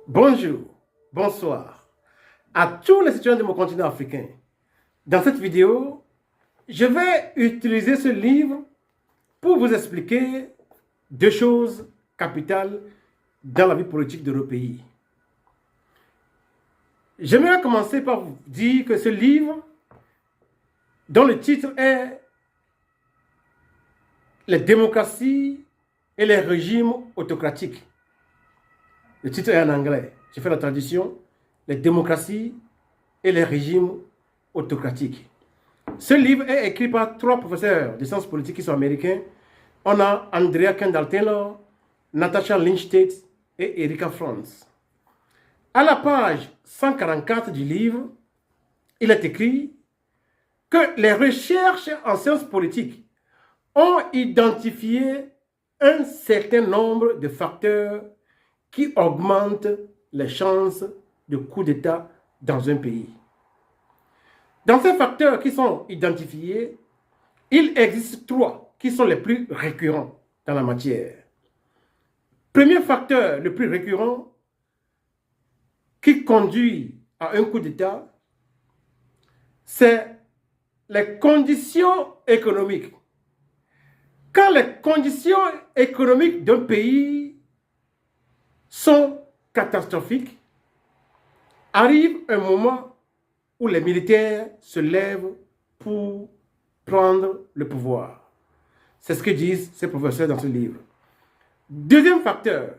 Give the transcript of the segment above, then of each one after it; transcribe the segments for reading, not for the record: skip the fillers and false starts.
Bonjour, bonsoir à tous les citoyens de mon continent africain. Dans cette vidéo, je vais utiliser ce livre pour vous expliquer deux choses capitales dans la vie politique de nos pays. J'aimerais commencer par vous dire que ce livre, dont le titre est Les démocraties et les régimes autocratiques. Le titre est en anglais. J'ai fait la traduction. Les démocraties et les régimes autocratiques. Ce livre est écrit par trois professeurs de sciences politiques qui sont américains. On a Andrea Kendall Taylor, Natasha Lynch Tate et Erika Franz. À la page 144 du livre, il est écrit que les recherches en sciences politiques ont identifié un certain nombre de facteurs qui augmentent les chances de coup d'État dans un pays. Dans ces facteurs qui sont identifiés, il existe trois qui sont les plus récurrents dans la matière. Premier facteur le plus récurrent qui conduit à un coup d'État, c'est les conditions économiques. Quand les conditions économiques d'un pays sont catastrophiques, arrive un moment où les militaires se lèvent pour prendre le pouvoir. C'est ce que disent ces professeurs dans ce livre. Deuxième facteur,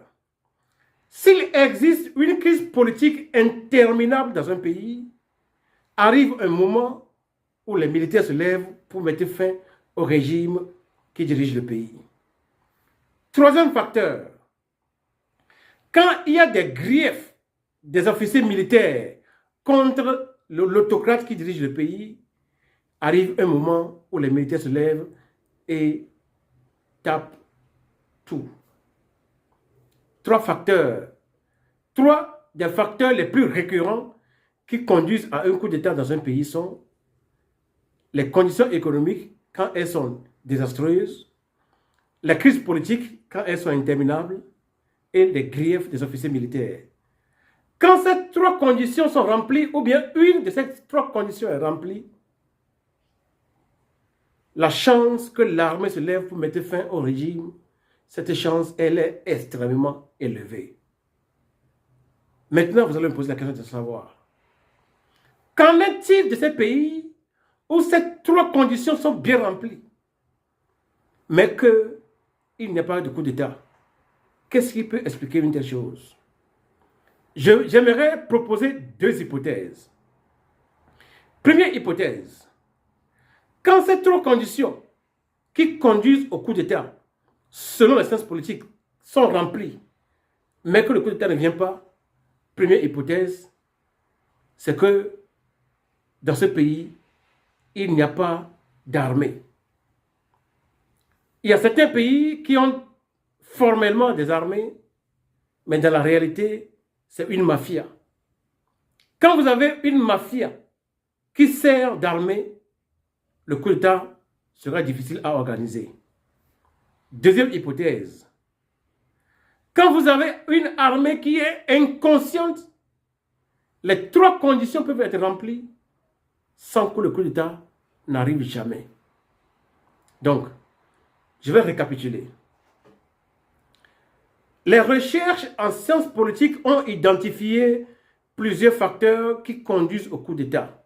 s'il existe une crise politique interminable dans un pays, arrive un moment où les militaires se lèvent pour mettre fin au régime qui dirige le pays. Troisième facteur, quand il y a des griefs des officiers militaires contre l'autocrate qui dirige le pays, arrive un moment où les militaires se lèvent et tapent tout. Trois des facteurs les plus récurrents qui conduisent à un coup d'État dans un pays sont les conditions économiques quand elles sont désastreuses, les crises politiques quand elles sont interminables et les griefs des officiers militaires. Quand ces trois conditions sont remplies, ou bien une de ces trois conditions est remplie, la chance que l'armée se lève pour mettre fin au régime, cette chance, elle est extrêmement élevée. Maintenant, vous allez me poser la question de savoir, qu'en est-il de ces pays où ces trois conditions sont bien remplies, mais qu'il n'y a pas de coup d'État? Qu'est-ce qui peut expliquer une telle chose? J'aimerais proposer deux hypothèses. Première hypothèse, quand ces trois conditions qui conduisent au coup d'État, selon les sciences politiques, sont remplies, mais que le coup d'État ne vient pas, première hypothèse, c'est que dans ce pays, il n'y a pas d'armée. Il y a certains pays qui ont formellement des armées, mais dans la réalité, c'est une mafia. Quand vous avez une mafia qui sert d'armée, le coup d'État sera difficile à organiser. Deuxième hypothèse, quand vous avez une armée qui est inconsciente, les trois conditions peuvent être remplies sans que le coup d'État n'arrive jamais. Donc, je vais récapituler. Les recherches en sciences politiques ont identifié plusieurs facteurs qui conduisent au coup d'État.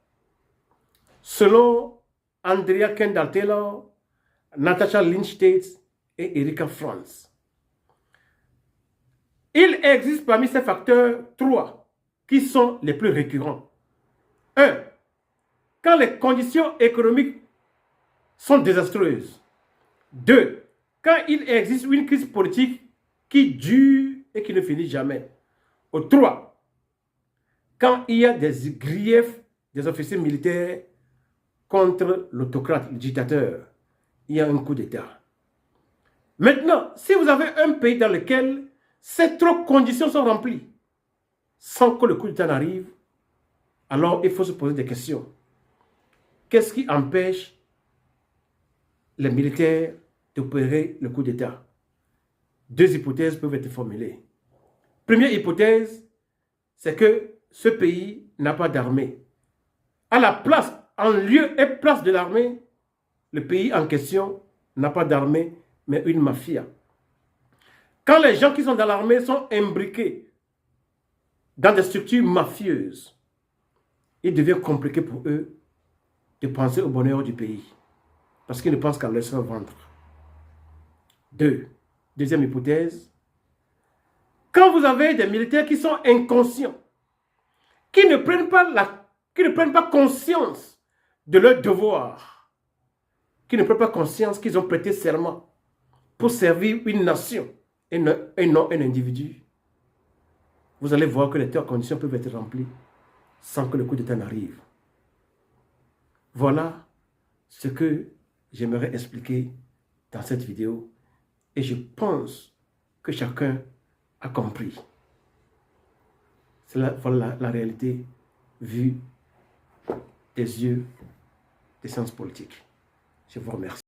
Selon Andrea Kendall Taylor, Natasha Lynch Tate et Erika Franz. Il existe parmi ces facteurs trois qui sont les plus récurrents. 1. Quand les conditions économiques sont désastreuses. 2. Quand il existe une crise politique qui dure et qui ne finit jamais. 3. Quand il y a des griefs des officiers militaires contre l'autocrate, le dictateur, il y a un coup d'État. Maintenant, si vous avez un pays dans lequel ces trois conditions sont remplies, sans que le coup d'État n'arrive, alors il faut se poser des questions. Qu'est-ce qui empêche les militaires d'opérer le coup d'État? Deux hypothèses peuvent être formulées. Première hypothèse, c'est que ce pays n'a pas d'armée. À la place, en lieu et place de l'armée, le pays en question n'a pas d'armée, mais une mafia. Quand les gens qui sont dans l'armée sont imbriqués dans des structures mafieuses, il devient compliqué pour eux de penser au bonheur du pays. Parce qu'ils ne pensent qu'à leur seul ventre. Deuxième hypothèse, quand vous avez des militaires qui sont inconscients, qui ne prennent pas conscience de leur devoir, qui ne prennent pas conscience qu'ils ont prêté serment pour servir une nation et non un individu, vous allez voir que les trois conditions peuvent être remplies sans que le coup d'État n'arrive. Voilà ce que j'aimerais expliquer dans cette vidéo et je pense que chacun a compris. Voilà la réalité vue des yeux des sciences politiques. Je vous remercie.